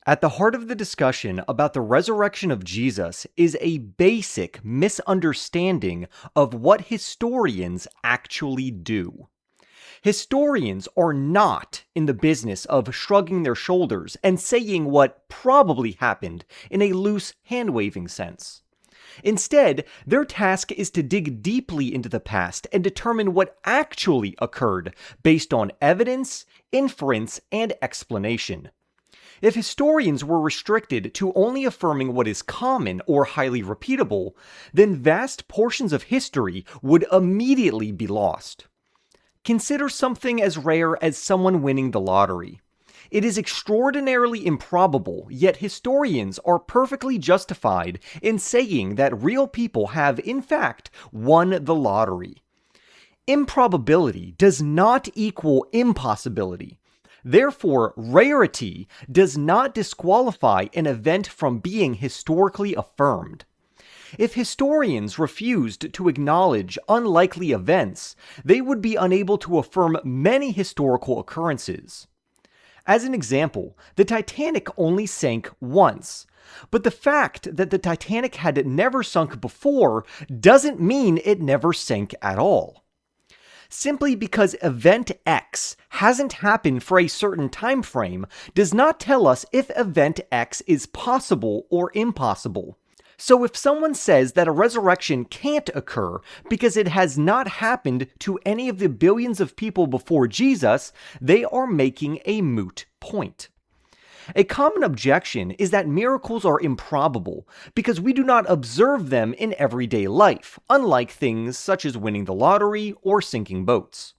At the heart of the discussion about the resurrection of Jesus is a basic misunderstanding of what historians actually do. Historians are not in the business of shrugging their shoulders and saying what probably happened in a loose hand-waving sense. Instead, their task is to dig deeply into the past and determine what actually occurred based on evidence, inference, and explanation. If historians were restricted to only affirming what is common or highly repeatable, then vast portions of history would immediately be lost. Consider something as rare as someone winning the lottery. It is extraordinarily improbable, yet historians are perfectly justified in saying that real people have, in fact, won the lottery. Improbability does not equal impossibility. Therefore, rarity does not disqualify an event from being historically affirmed. If historians refused to acknowledge unlikely events, they would be unable to affirm many historical occurrences. As an example, the Titanic only sank once, but the fact that the Titanic had never sunk before doesn't mean it never sank at all. Simply because event X hasn't happened for a certain time frame does not tell us if event X is possible or impossible. So if someone says that a resurrection can't occur because it has not happened to any of the billions of people before Jesus, they are making a moot point. A common objection is that miracles are improbable because we do not observe them in everyday life, unlike things such as winning the lottery or sinking boats.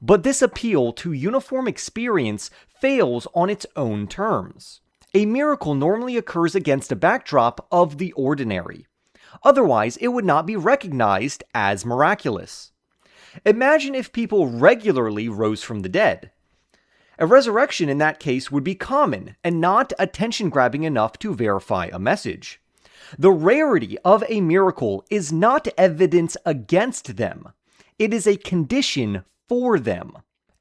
But this appeal to uniform experience fails on its own terms. A miracle normally occurs against a backdrop of the ordinary. Otherwise, it would not be recognized as miraculous. Imagine if people regularly rose from the dead. A resurrection in that case would be common and not attention-grabbing enough to verify a message. The rarity of a miracle is not evidence against them. It is a condition for them.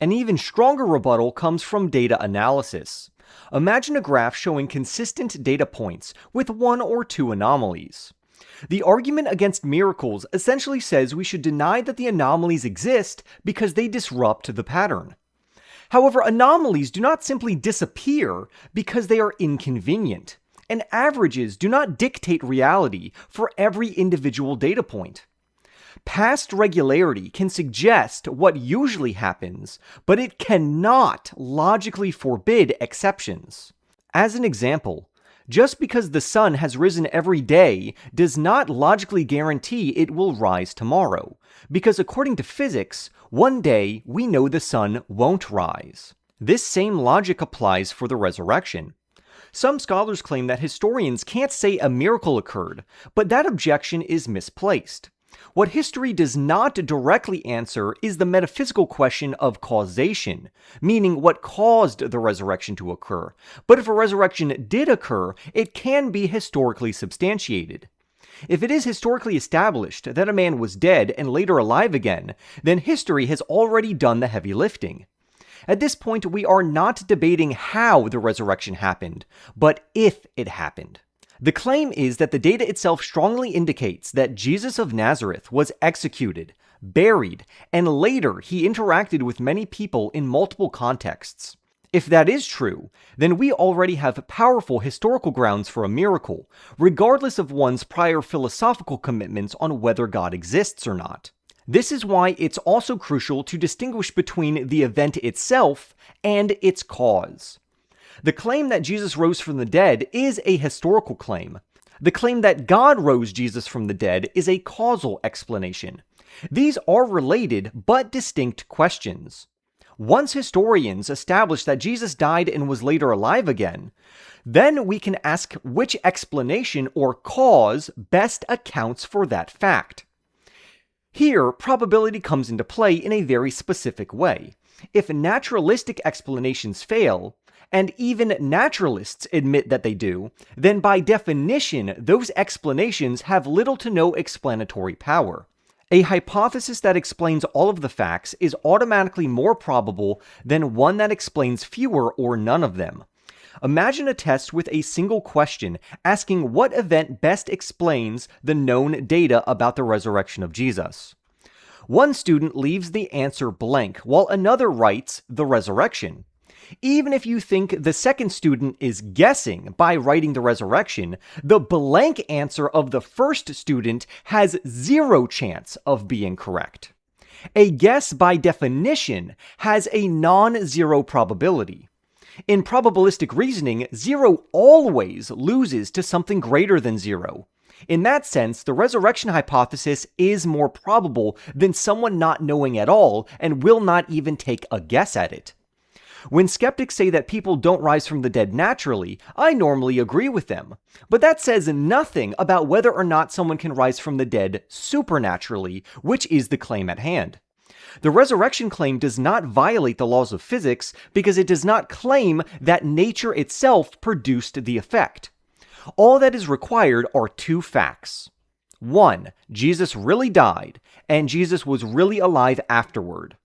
An even stronger rebuttal comes from data analysis. Imagine a graph showing consistent data points with one or two anomalies. The argument against miracles essentially says we should deny that the anomalies exist because they disrupt the pattern. However, anomalies do not simply disappear because they are inconvenient, and averages do not dictate reality for every individual data point. Past regularity can suggest what usually happens, but it cannot logically forbid exceptions. As an example, just because the sun has risen every day does not logically guarantee it will rise tomorrow, because according to physics, one day we know the sun won't rise. This same logic applies for the resurrection. Some scholars claim that historians can't say a miracle occurred, but that objection is misplaced. What history does not directly answer is the metaphysical question of causation, meaning what caused the resurrection to occur. But if a resurrection did occur, it can be historically substantiated. If it is historically established that a man was dead and later alive again, then history has already done the heavy lifting. At this point, we are not debating how the resurrection happened, but if it happened. The claim is that the data itself strongly indicates that Jesus of Nazareth was executed, buried, and later he interacted with many people in multiple contexts. If that is true, then we already have powerful historical grounds for a miracle, regardless of one's prior philosophical commitments on whether God exists or not. This is why it's also crucial to distinguish between the event itself and its cause. The claim that Jesus rose from the dead is a historical claim. The claim that God rose Jesus from the dead is a causal explanation. These are related but distinct questions. Once historians establish that Jesus died and was later alive again, then we can ask which explanation or cause best accounts for that fact. Here, probability comes into play in a very specific way. If naturalistic explanations fail, and even naturalists admit that they do, then by definition, those explanations have little to no explanatory power. A hypothesis that explains all of the facts is automatically more probable than one that explains fewer or none of them. Imagine a test with a single question asking what event best explains the known data about the resurrection of Jesus. One student leaves the answer blank, while another writes the resurrection. Even if you think the second student is guessing by writing the resurrection, the blank answer of the first student has zero chance of being correct. A guess, by definition, has a non-zero probability. In probabilistic reasoning, zero always loses to something greater than zero. In that sense, the resurrection hypothesis is more probable than someone not knowing at all and will not even take a guess at it. When skeptics say that people don't rise from the dead naturally, I normally agree with them. But that says nothing about whether or not someone can rise from the dead supernaturally, which is the claim at hand. The resurrection claim does not violate the laws of physics because it does not claim that nature itself produced the effect. All that is required are two facts. 1. Jesus really died, and Jesus was really alive afterward.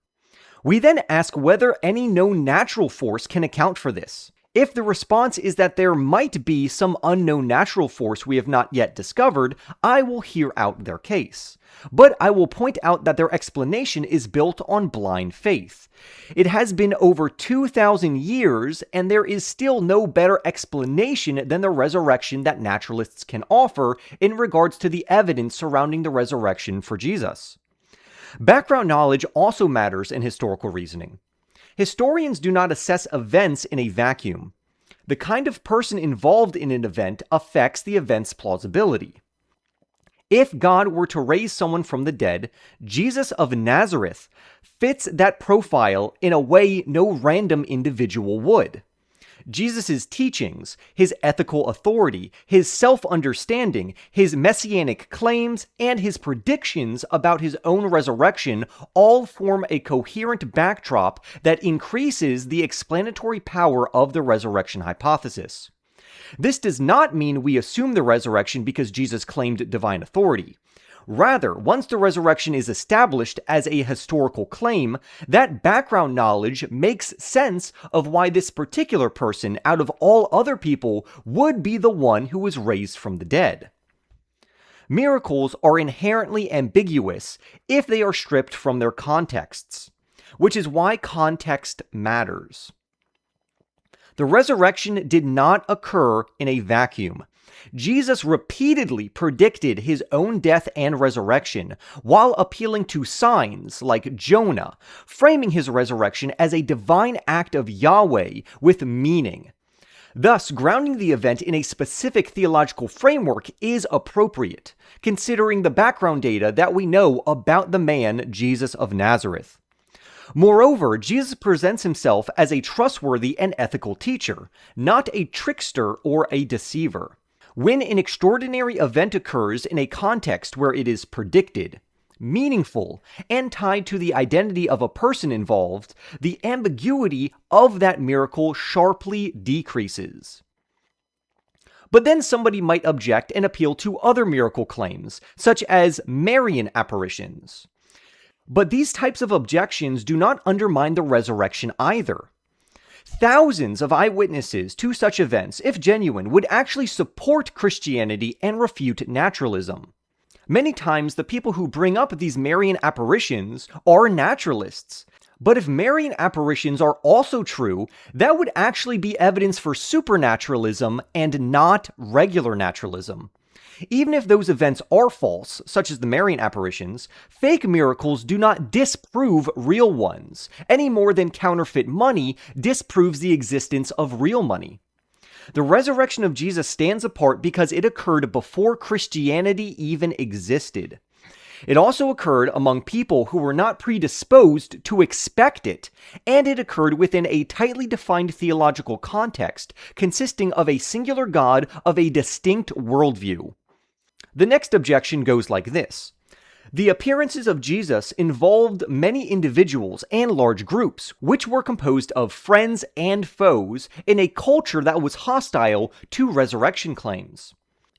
We then ask whether any known natural force can account for this. If the response is that there might be some unknown natural force we have not yet discovered, I will hear out their case. But I will point out that their explanation is built on blind faith. It has been over 2,000 years, and there is still no better explanation than the resurrection that naturalists can offer in regards to the evidence surrounding the resurrection for Jesus. Background knowledge also matters in historical reasoning. Historians do not assess events in a vacuum. The kind of person involved in an event affects the event's plausibility. If God were to raise someone from the dead, Jesus of Nazareth fits that profile in a way no random individual would. Jesus' teachings, his ethical authority, his self-understanding, his messianic claims, and his predictions about his own resurrection all form a coherent backdrop that increases the explanatory power of the resurrection hypothesis. This does not mean we assume the resurrection because Jesus claimed divine authority. Rather, once the resurrection is established as a historical claim, that background knowledge makes sense of why this particular person, out of all other people, would be the one who was raised from the dead. Miracles are inherently ambiguous if they are stripped from their contexts, which is why context matters. The resurrection did not occur in a vacuum. Jesus repeatedly predicted his own death and resurrection while appealing to signs like Jonah, framing his resurrection as a divine act of Yahweh with meaning. Thus, grounding the event in a specific theological framework is appropriate, considering the background data that we know about the man Jesus of Nazareth. Moreover, Jesus presents himself as a trustworthy and ethical teacher, not a trickster or a deceiver. When an extraordinary event occurs in a context where it is predicted, meaningful, and tied to the identity of a person involved, the ambiguity of that miracle sharply decreases. But then somebody might object and appeal to other miracle claims, such as Marian apparitions. But these types of objections do not undermine the resurrection either. Thousands of eyewitnesses to such events, if genuine, would actually support Christianity and refute naturalism. Many times, the people who bring up these Marian apparitions are naturalists. But if Marian apparitions are also true, that would actually be evidence for supernaturalism and not regular naturalism. Even if those events are false, such as the Marian apparitions, fake miracles do not disprove real ones, any more than counterfeit money disproves the existence of real money. The resurrection of Jesus stands apart because it occurred before Christianity even existed. It also occurred among people who were not predisposed to expect it, and it occurred within a tightly defined theological context consisting of a singular God of a distinct worldview. The next objection goes like this. The appearances of Jesus involved many individuals and large groups, which were composed of friends and foes in a culture that was hostile to resurrection claims.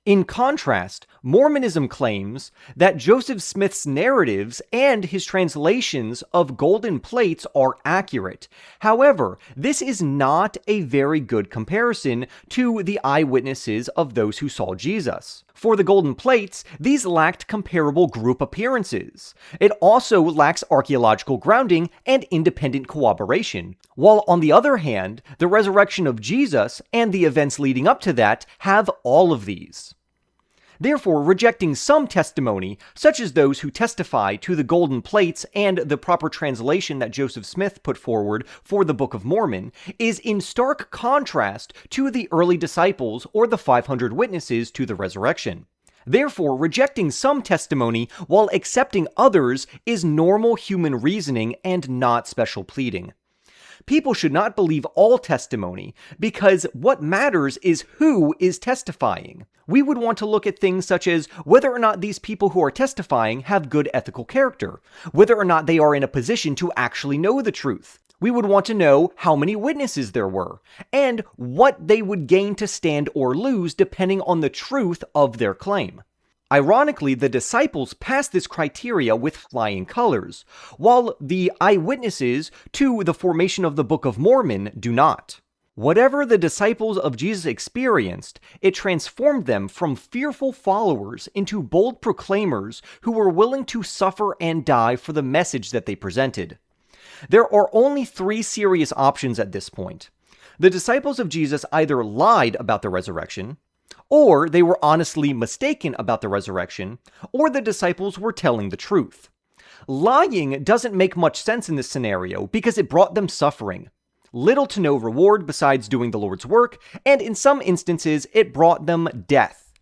In contrast, Mormonism claims that Joseph Smith's narratives and his translations of golden plates are accurate. However, this is not a very good comparison to the eyewitnesses of those who saw Jesus. For the golden plates, these lacked comparable group appearances. It also lacks archaeological grounding and independent corroboration. While on the other hand, the resurrection of Jesus and the events leading up to that have all of these. Therefore, rejecting some testimony, such as those who testify to the golden plates and the proper translation that Joseph Smith put forward for the Book of Mormon, is in stark contrast to the early disciples or the 500 witnesses to the resurrection. Therefore, rejecting some testimony while accepting others is normal human reasoning and not special pleading. People should not believe all testimony, because what matters is who is testifying. We would want to look at things such as whether or not these people who are testifying have good ethical character, whether or not they are in a position to actually know the truth. We would want to know how many witnesses there were, and what they would gain to stand or lose depending on the truth of their claim. Ironically, the disciples passed this criteria with flying colors, while the eyewitnesses to the formation of the Book of Mormon do not. Whatever the disciples of Jesus experienced, it transformed them from fearful followers into bold proclaimers who were willing to suffer and die for the message that they presented. There are only 3 serious options at this point. The disciples of Jesus either lied about the resurrection, or they were honestly mistaken about the resurrection, or the disciples were telling the truth. Lying doesn't make much sense in this scenario because it brought them suffering. Little to no reward besides doing the Lord's work, and in some instances, it brought them death.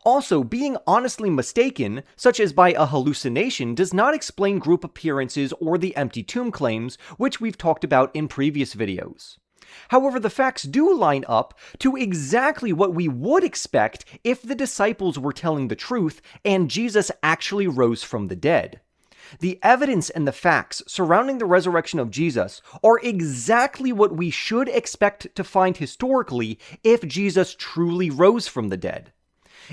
Also, being honestly mistaken, such as by a hallucination, does not explain group appearances or the empty tomb claims, which we've talked about in previous videos. However, the facts do line up to exactly what we would expect if the disciples were telling the truth and Jesus actually rose from the dead. The evidence and the facts surrounding the resurrection of Jesus are exactly what we should expect to find historically if Jesus truly rose from the dead.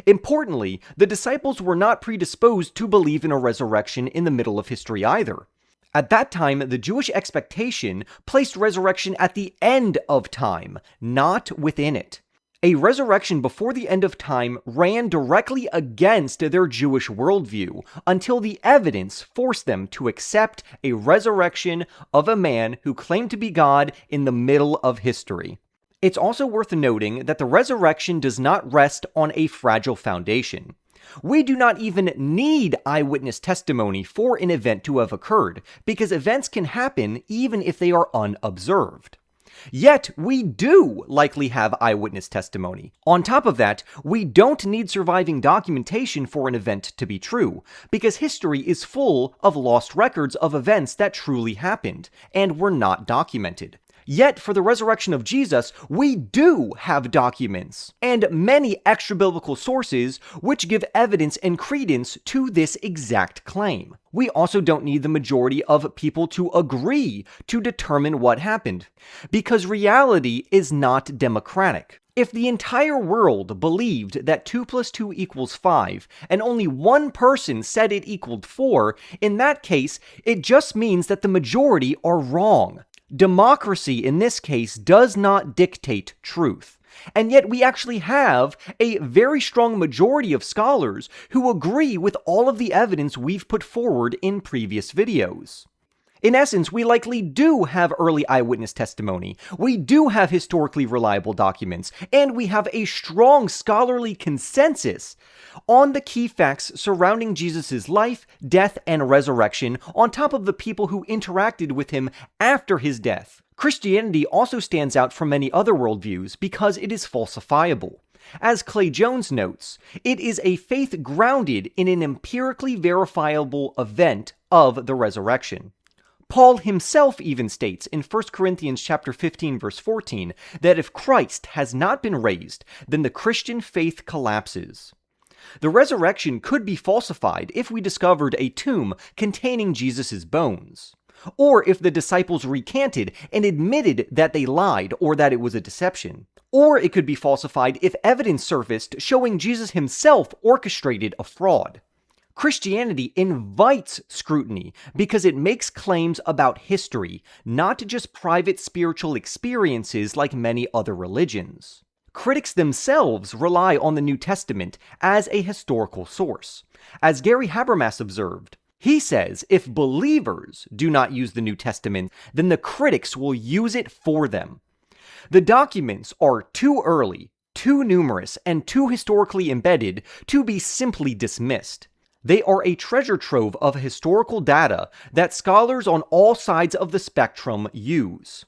Importantly, the disciples were not predisposed to believe in a resurrection in the middle of history either. At that time, the Jewish expectation placed resurrection at the end of time, not within it. A resurrection before the end of time ran directly against their Jewish worldview until the evidence forced them to accept a resurrection of a man who claimed to be God in the middle of history. It's also worth noting that the resurrection does not rest on a fragile foundation. We do not even need eyewitness testimony for an event to have occurred, because events can happen even if they are unobserved. Yet, we do likely have eyewitness testimony. On top of that, we don't need surviving documentation for an event to be true, because history is full of lost records of events that truly happened, and were not documented. Yet, for the resurrection of Jesus, we do have documents, and many extra-biblical sources which give evidence and credence to this exact claim. We also don't need the majority of people to agree to determine what happened, because reality is not democratic. If the entire world believed that 2 + 2 = 5, and only one person said it equaled 4, in that case, it just means that the majority are wrong. Democracy, in this case, does not dictate truth. And yet we actually have a very strong majority of scholars who agree with all of the evidence we've put forward in previous videos. In essence, we likely do have early eyewitness testimony, we do have historically reliable documents, and we have a strong scholarly consensus on the key facts surrounding Jesus' life, death, and resurrection, on top of the people who interacted with him after his death. Christianity also stands out from many other worldviews because it is falsifiable. As Clay Jones notes, it is a faith grounded in an empirically verifiable event of the resurrection. Paul himself even states in 1 Corinthians chapter 15 verse 14 that if Christ has not been raised, then the Christian faith collapses. The resurrection could be falsified if we discovered a tomb containing Jesus' bones, or if the disciples recanted and admitted that they lied or that it was a deception, Or it could be falsified if evidence surfaced showing Jesus himself orchestrated a fraud. Christianity invites scrutiny because it makes claims about history, not just private spiritual experiences like many other religions. Critics themselves rely on the New Testament as a historical source. As Gary Habermas observed, he says if believers do not use the New Testament, then the critics will use it for them. The documents are too early, too numerous, and too historically embedded to be simply dismissed. They are a treasure trove of historical data that scholars on all sides of the spectrum use.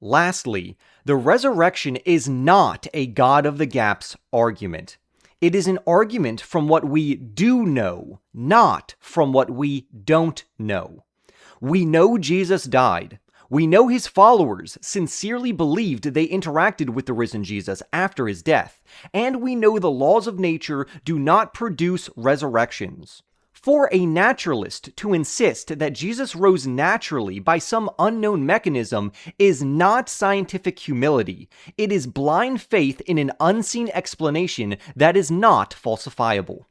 Lastly, the resurrection is not a God of the gaps argument. It is an argument from what we do know, not from what we don't know. We know Jesus died. We know his followers sincerely believed they interacted with the risen Jesus after his death, and we know the laws of nature do not produce resurrections. For a naturalist to insist that Jesus rose naturally by some unknown mechanism is not scientific humility. It is blind faith in an unseen explanation that is not falsifiable.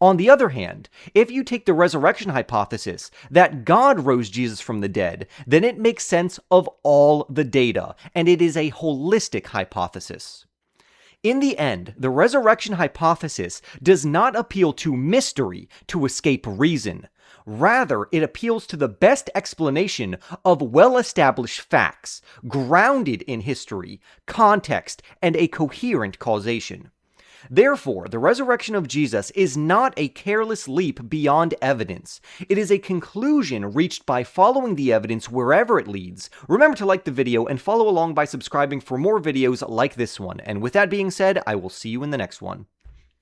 On the other hand, if you take the resurrection hypothesis that God rose Jesus from the dead, then it makes sense of all the data, and it is a holistic hypothesis. In the end, the resurrection hypothesis does not appeal to mystery to escape reason. Rather, it appeals to the best explanation of well-established facts, grounded in history, context, and a coherent causation. Therefore, the resurrection of Jesus is not a careless leap beyond evidence. It is a conclusion reached by following the evidence wherever it leads. Remember to like the video and follow along by subscribing for more videos like this one. And with that being said, I will see you in the next one.